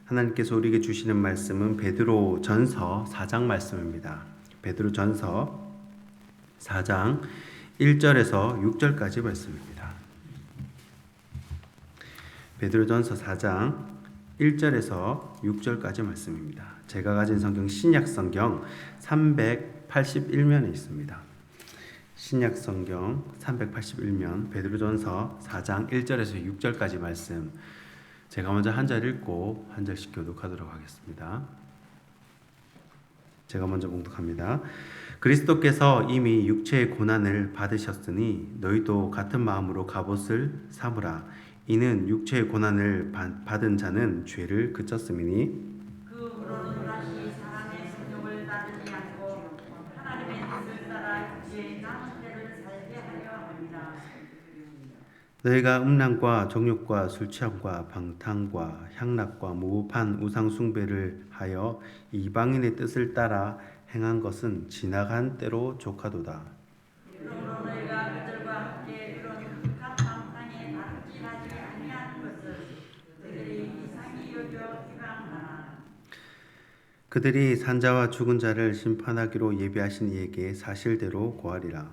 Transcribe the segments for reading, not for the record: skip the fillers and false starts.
하나님께서 우리에게 주시는 말씀은 베드로 전서 4장 말씀입니다. 베드로 전서 4장 1절에서 6절까지 말씀입니다. 베드로 전서 4장 1절에서 6절까지 말씀입니다. 제가 가진 성경 신약 성경 381면에 있습니다. 신약 성경 381면 베드로전서 4장 1절에서 6절까지 말씀, 제가 먼저 한 절 읽고 한 절씩 교독하도록 하겠습니다. 제가 먼저 봉독합니다. 그리스도께서 이미 육체의 고난을 받으셨으니 너희도 같은 마음으로 갑옷을 삼으라. 이는 육체의 고난을 받은 자는 죄를 그쳤음이니 그 후로는 다시 사람의 성욕을 따르지 않고 하나님의 뜻을 따라 육체의 남은 때를 살게 하려 합니다. 너희가 음란과 정욕과 술 취함과 방탕과 향락과 무법한 우상 숭배를 하여 이방인의 뜻을 따라 행한 것은 지나간 때로 족하도다. 그러므로 너희가 그들과 함께 그런 극한 방탕에 바르질하지 아니하는 것을 그들이 이상히 여겨 비방하나 그들이 산자와 죽은 자를 심판하기로 예비하신 이에게 사실대로 고하리라.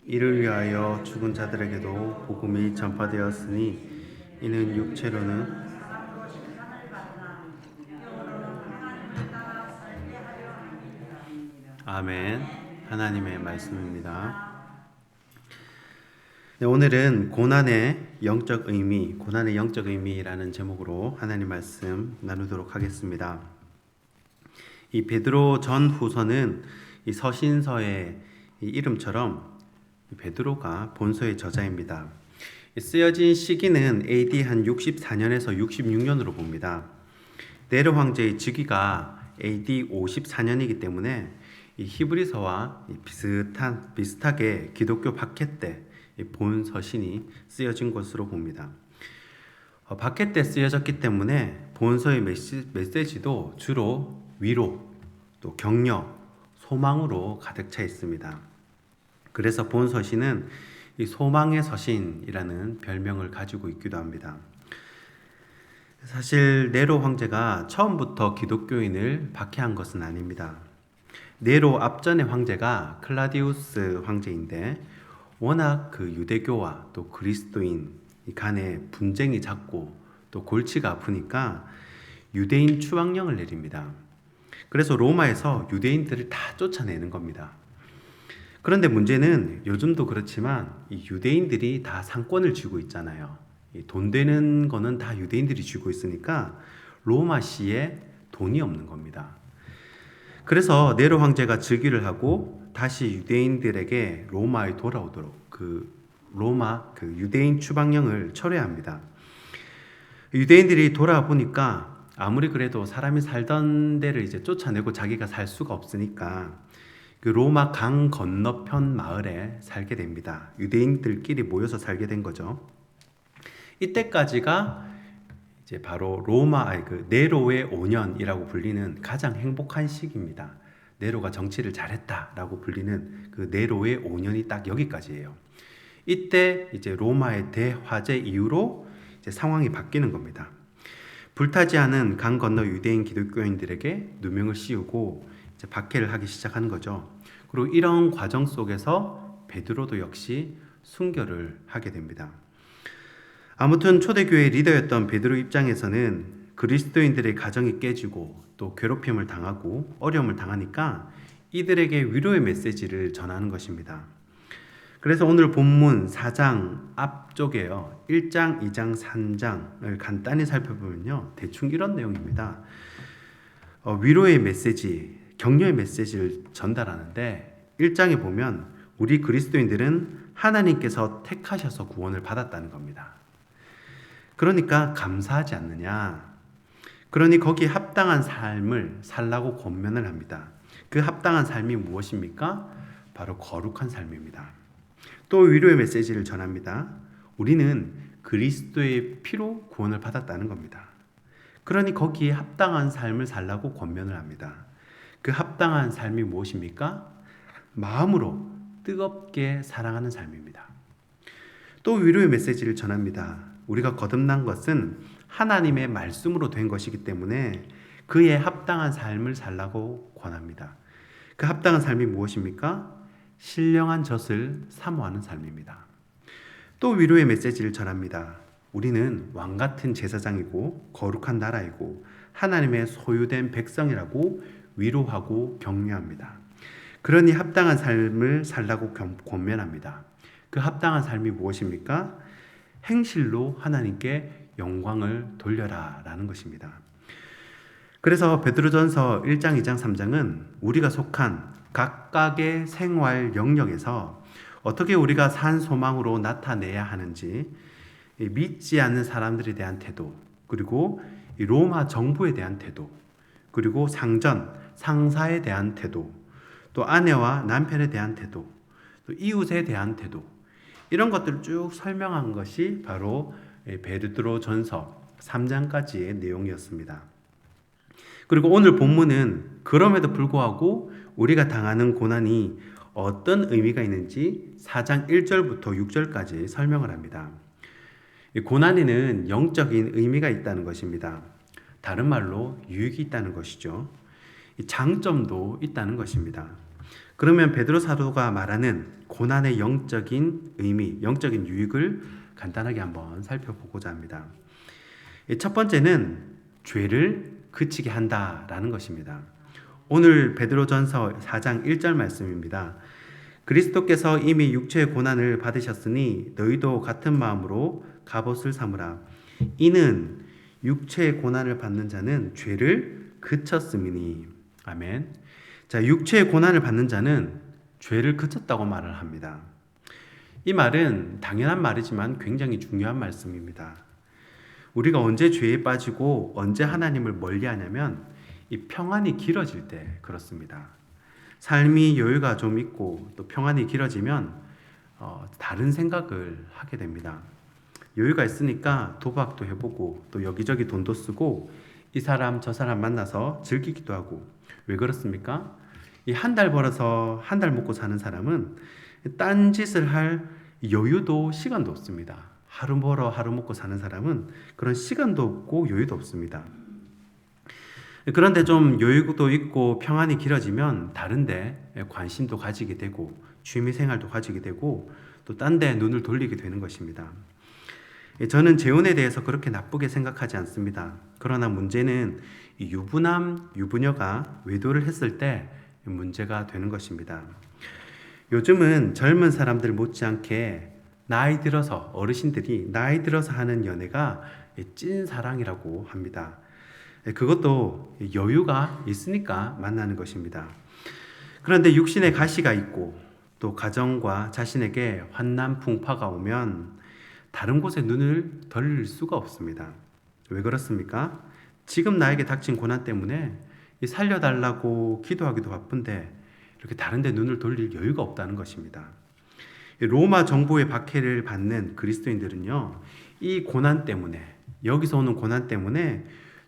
이를 위하여 죽은 자들에게도 복음이 전파되었으니 이는 육체로는 사람으로 심판을 받으나 영으로는 하나님을 따라 살게 하려 함이니라. 아멘. 하나님의 말씀입니다. 네, 오늘은 고난의 영적 의미라는 제목으로 하나님 말씀 나누도록 하겠습니다. 이 베드로 전후서는 이 서신서의 이 이름처럼 베드로가 본서의 저자입니다. 쓰여진 시기는 AD 한 64년에서 66년으로 봅니다. 네로 황제의 즉위가 AD 54년이기 때문에 이 히브리서와 비슷하게 기독교 박해 때 본서신이 쓰여진 것으로 봅니다. 박해 때 쓰여졌기 때문에 본서의 메시지도 주로 위로, 또 격려, 소망으로 가득 차 있습니다. 그래서 본서신은 이 소망의 서신이라는 별명을 가지고 있기도 합니다. 사실 네로 황제가 처음부터 기독교인을 박해한 것은 아닙니다. 네로 앞전의 황제가 클라디우스 황제인데 워낙 그 유대교와 또 그리스도인 간의 분쟁이 잦고 또 골치가 아프니까 유대인 추방령을 내립니다. 그래서 로마에서 유대인들을 다 쫓아내는 겁니다. 그런데 문제는 요즘도 그렇지만 이 유대인들이 다 상권을 쥐고 있잖아요. 돈 되는 거는 다 유대인들이 쥐고 있으니까 로마시에 돈이 없는 겁니다. 그래서 네로 황제가 즉위를 하고 다시 유대인들에게 로마에 돌아오도록 로마 유대인 추방령을 철회합니다. 유대인들이 돌아보니까 아무리 그래도 사람이 살던 데를 이제 쫓아내고 자기가 살 수가 없으니까 그 로마 강 건너편 마을에 살게 됩니다. 유대인들끼리 모여서 살게 된 거죠. 이때까지가 이제 바로 네로의 5년이라고 불리는 가장 행복한 시기입니다. 네로가 정치를 잘했다라고 불리는 그 네로의 5년이 딱 여기까지예요. 이때 이제 로마의 대화재 이후로 이제 상황이 바뀌는 겁니다. 불타지 않은 강 건너 유대인 기독교인들에게 누명을 씌우고 이제 박해를 하기 시작하는 거죠. 그리고 이런 과정 속에서 베드로도 역시 순교를 하게 됩니다. 아무튼 초대교회 리더였던 베드로 입장에서는 그리스도인들의 가정이 깨지고 또 괴롭힘을 당하고 어려움을 당하니까 이들에게 위로의 메시지를 전하는 것입니다. 그래서 오늘 본문 4장 앞쪽에요. 1장, 2장, 3장을 간단히 살펴보면요. 대충 이런 내용입니다. 위로의 메시지, 격려의 메시지를 전달하는데 1장에 보면 우리 그리스도인들은 하나님께서 택하셔서 구원을 받았다는 겁니다. 그러니까 감사하지 않느냐. 그러니 거기에 합당한 삶을 살라고 권면을 합니다. 그 합당한 삶이 무엇입니까? 바로 거룩한 삶입니다. 또 위로의 메시지를 전합니다. 우리는 그리스도의 피로 구원을 받았다는 겁니다. 그러니 거기에 합당한 삶을 살라고 권면을 합니다. 그 합당한 삶이 무엇입니까? 마음으로 뜨겁게 사랑하는 삶입니다. 또 위로의 메시지를 전합니다. 우리가 거듭난 것은 하나님의 말씀으로 된 것이기 때문에 그에 합당한 삶을 살라고 권합니다. 그 합당한 삶이 무엇입니까? 신령한 젖을 사모하는 삶입니다. 또 위로의 메시지를 전합니다. 우리는 왕 같은 제사장이고 거룩한 나라이고 하나님의 소유된 백성이라고 위로하고 격려합니다. 그러니 합당한 삶을 살라고 권면합니다. 그 합당한 삶이 무엇입니까? 행실로 하나님께 영광을 돌려라 라는 것입니다. 그래서 베드로전서 1장, 2장, 3장은 우리가 속한 각각의 생활 영역에서 어떻게 우리가 산 소망으로 나타내야 하는지, 믿지 않는 사람들에 대한 태도, 그리고 로마 정부에 대한 태도, 그리고 상전, 상사에 대한 태도, 또 아내와 남편에 대한 태도, 또 이웃에 대한 태도, 이런 것들을 쭉 설명한 것이 바로 베드로전서 3장까지의 내용이었습니다. 그리고 오늘 본문은 그럼에도 불구하고 우리가 당하는 고난이 어떤 의미가 있는지 4장 1절부터 6절까지 설명을 합니다. 고난에는 영적인 의미가 있다는 것입니다. 다른 말로 유익이 있다는 것이죠. 장점도 있다는 것입니다. 그러면 베드로 사도가 말하는 고난의 영적인 의미, 영적인 유익을 간단하게 한번 살펴보고자 합니다. 첫 번째는 죄를 그치게 한다라는 것입니다. 오늘 베드로전서 4장 1절 말씀입니다. 그리스도께서 이미 육체의 고난을 받으셨으니 너희도 같은 마음으로 갑옷을 삼으라. 이는 육체의 고난을 받는 자는 죄를 그쳤음이니. 아멘. 자, 육체의 고난을 받는 자는 죄를 그쳤다고 말을 합니다. 이 말은 당연한 말이지만 굉장히 중요한 말씀입니다. 우리가 언제 죄에 빠지고 언제 하나님을 멀리하냐면 이 평안이 길어질 때 그렇습니다. 삶이 여유가 좀 있고 또 평안이 길어지면 다른 생각을 하게 됩니다. 여유가 있으니까 도박도 해보고 또 여기저기 돈도 쓰고 이 사람 저 사람 만나서 즐기기도 하고. 왜 그렇습니까? 이 한 달 벌어서 한 달 먹고 사는 사람은 딴 짓을 할 여유도 시간도 없습니다. 하루 벌어 하루 먹고 사는 사람은 그런 시간도 없고 여유도 없습니다. 그런데 좀 여유도 있고 평안이 길어지면 다른데 관심도 가지게 되고 취미생활도 가지게 되고 또 딴 데 눈을 돌리게 되는 것입니다. 저는 재혼에 대해서 그렇게 나쁘게 생각하지 않습니다. 그러나 문제는 유부남, 유부녀가 외도를 했을 때 문제가 되는 것입니다. 요즘은 젊은 사람들 못지않게 나이 들어서 어르신들이 나이 들어서 하는 연애가 찐사랑이라고 합니다. 그것도 여유가 있으니까 만나는 것입니다. 그런데 육신의 가시가 있고 또 가정과 자신에게 환난 풍파가 오면 다른 곳에 눈을 돌릴 수가 없습니다. 왜 그렇습니까? 지금 나에게 닥친 고난 때문에 살려달라고 기도하기도 바쁜데 이렇게 다른 데 눈을 돌릴 여유가 없다는 것입니다. 로마 정부의 박해를 받는 그리스도인들은요, 이 고난 때문에, 여기서 오는 고난 때문에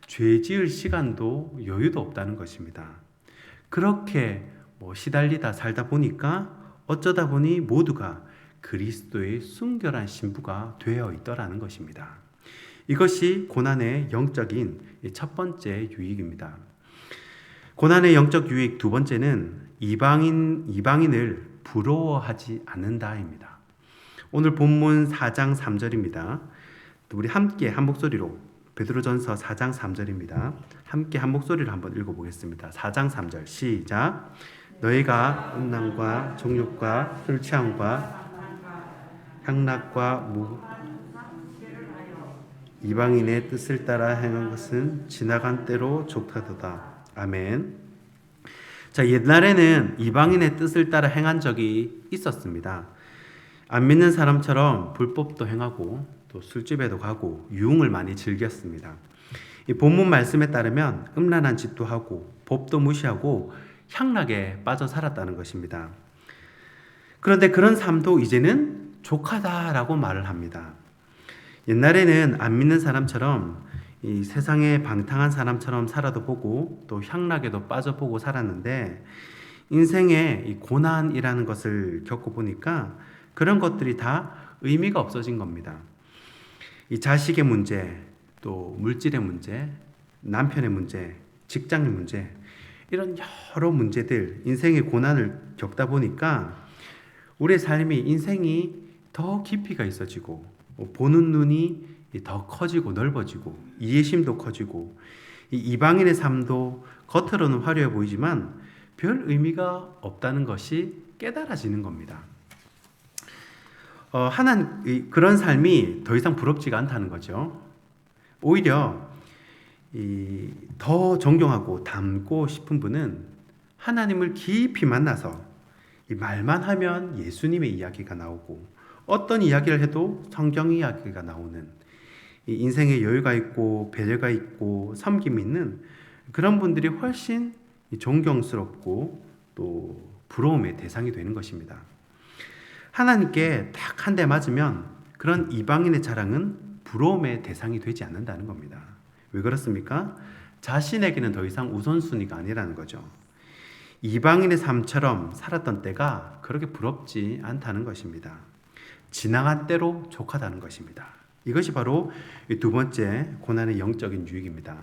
죄 지을 시간도 여유도 없다는 것입니다. 그렇게 시달리다 살다 보니까 어쩌다 보니 모두가 그리스도의 순결한 신부가 되어 있더라는 것입니다. 이것이 고난의 영적인 첫 번째 유익입니다. 고난의 영적 유익 두 번째는 이방인을 부러워하지 않는다입니다. 오늘 본문 4장 3절입니다. 우리 함께 한 목소리로 베드로전서 4장 3절입니다. 함께 한 목소리를 한번 읽어보겠습니다. 4장 3절 시작. 너희가 음란과 정욕과 술 취함과 향락과 이방인의 뜻을 따라 행한 것은 지나간 때로 족하도다. 아멘. 자, 옛날에는 이방인의 뜻을 따라 행한 적이 있었습니다. 안 믿는 사람처럼 불법도 행하고 또 술집에도 가고 유흥을 많이 즐겼습니다. 이 본문 말씀에 따르면 음란한 짓도 하고 법도 무시하고 향락에 빠져 살았다는 것입니다. 그런데 그런 삶도 이제는 족하다라고 말을 합니다. 옛날에는 안 믿는 사람처럼 이 세상에 방탕한 사람처럼 살아도 보고 또 향락에도 빠져보고 살았는데 인생에 이 고난이라는 것을 겪어보니까 그런 것들이 다 의미가 없어진 겁니다. 이 자식의 문제, 또 물질의 문제, 남편의 문제, 직장의 문제, 이런 여러 문제들, 인생의 고난을 겪다 보니까 우리의 삶이 인생이 더 깊이가 있어지고 보는 눈이 더 커지고 넓어지고 이해심도 커지고 이 이방인의 삶도 겉으로는 화려해 보이지만 별 의미가 없다는 것이 깨달아지는 겁니다. 하나님 그런 삶이 더 이상 부럽지가 않다는 거죠. 오히려 더 존경하고 닮고 싶은 분은 하나님을 깊이 만나서 이 말만 하면 예수님의 이야기가 나오고 어떤 이야기를 해도 성경 이야기가 나오는 이 인생에 여유가 있고 배려가 있고 섬김이 있는 그런 분들이 훨씬 존경스럽고 또 부러움의 대상이 되는 것입니다. 하나님께 딱 한 대 맞으면 그런 이방인의 자랑은 부러움의 대상이 되지 않는다는 겁니다. 왜 그렇습니까? 자신에게는 더 이상 우선순위가 아니라는 거죠. 이방인의 삶처럼 살았던 때가 그렇게 부럽지 않다는 것입니다. 지나간 때로 족하다는 것입니다. 이것이 바로 두 번째 고난의 영적인 유익입니다.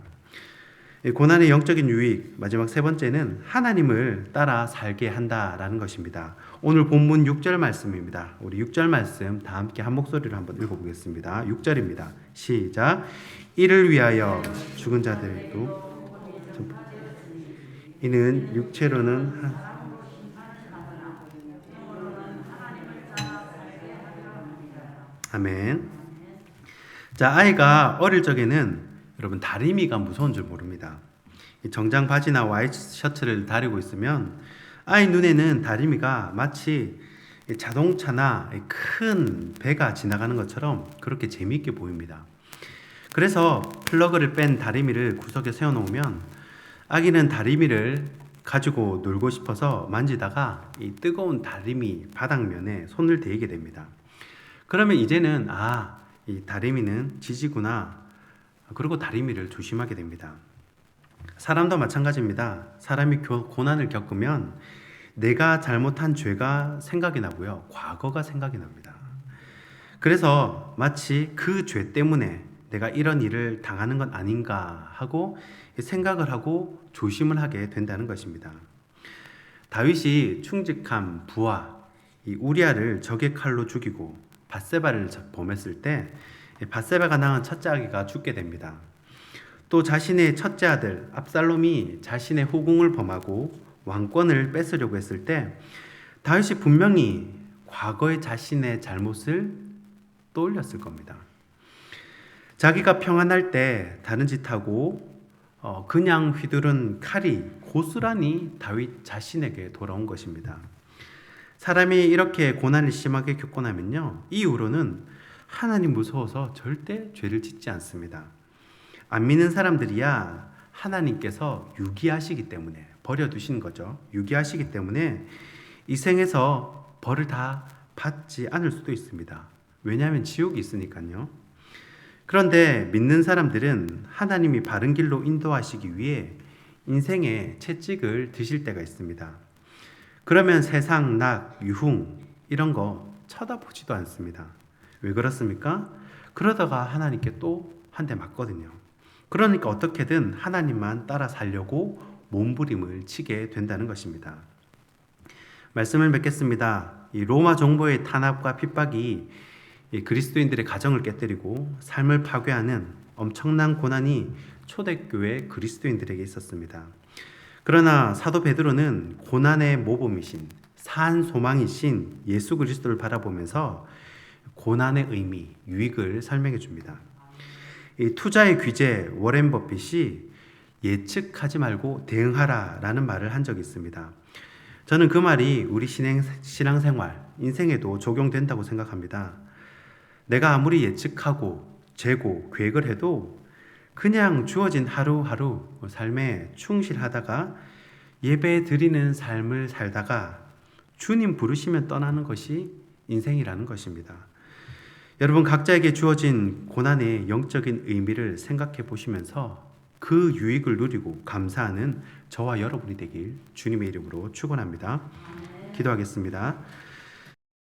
고난의 영적인 유익, 마지막 세 번째는 하나님을 따라 살게 한다라는 것입니다. 오늘 본문 6절 말씀입니다. 우리 6절 말씀 다 함께 한 목소리로 한번 읽어보겠습니다. 6절입니다. 시작. 이를 위하여 죽은 자들도 이는 육체로는 아멘. 자, 아이가 어릴 적에는 여러분 다리미가 무서운 줄 모릅니다. 정장 바지나 와이셔츠를 다리고 있으면 아이 눈에는 다리미가 마치 자동차나 큰 배가 지나가는 것처럼 그렇게 재미있게 보입니다. 그래서 플러그를 뺀 다리미를 구석에 세워놓으면 아기는 다리미를 가지고 놀고 싶어서 만지다가 이 뜨거운 다리미 바닥면에 손을 대게 됩니다. 그러면 이제는 이 다리미는 지지구나. 그리고 다리미를 조심하게 됩니다. 사람도 마찬가지입니다. 사람이 고난을 겪으면 내가 잘못한 죄가 생각이 나고요. 과거가 생각이 납니다. 그래서 마치 그 죄 때문에 내가 이런 일을 당하는 건 아닌가 하고 생각을 하고 조심을 하게 된다는 것입니다. 다윗이 충직한 부하 이 우리아를 적의 칼로 죽이고 밧세바를 범했을 때 밧세바가 낳은 첫째 아기가 죽게 됩니다. 또 자신의 첫째 아들 압살롬이 자신의 후궁을 범하고 왕권을 뺏으려고 했을 때 다윗이 분명히 과거의 자신의 잘못을 떠올렸을 겁니다. 자기가 평안할 때 다른 짓하고 그냥 휘두른 칼이 고스란히 다윗 자신에게 돌아온 것입니다. 사람이 이렇게 고난을 심하게 겪고 나면요, 이후로는 하나님 무서워서 절대 죄를 짓지 않습니다. 안 믿는 사람들이야 하나님께서 유기하시기 때문에 버려두신 거죠. 유기하시기 때문에 이 생에서 벌을 다 받지 않을 수도 있습니다. 왜냐하면 지옥이 있으니까요. 그런데 믿는 사람들은 하나님이 바른 길로 인도하시기 위해 인생의 채찍을 드실 때가 있습니다. 그러면 세상, 낙, 유흥 이런 거 쳐다보지도 않습니다. 왜 그렇습니까? 그러다가 하나님께 또 한 대 맞거든요. 그러니까 어떻게든 하나님만 따라 살려고 몸부림을 치게 된다는 것입니다. 말씀을 맺겠습니다. 이 로마 정부의 탄압과 핍박이 이 그리스도인들의 가정을 깨뜨리고 삶을 파괴하는 엄청난 고난이 초대교회 그리스도인들에게 있었습니다. 그러나 사도 베드로는 고난의 모범이신 산 소망이신 예수 그리스도를 바라보면서 고난의 의미, 유익을 설명해 줍니다. 이 투자의 귀재 워렌 버핏이 예측하지 말고 대응하라라는 말을 한 적이 있습니다. 저는 그 말이 우리 신앙생활, 인생에도 적용된다고 생각합니다. 내가 아무리 예측하고 재고, 계획을 해도 그냥 주어진 하루하루 삶에 충실하다가 예배 드리는 삶을 살다가 주님 부르시면 떠나는 것이 인생이라는 것입니다. 여러분 각자에게 주어진 고난의 영적인 의미를 생각해 보시면서 그 유익을 누리고 감사하는 저와 여러분이 되길 주님의 이름으로 축원합니다. 기도하겠습니다.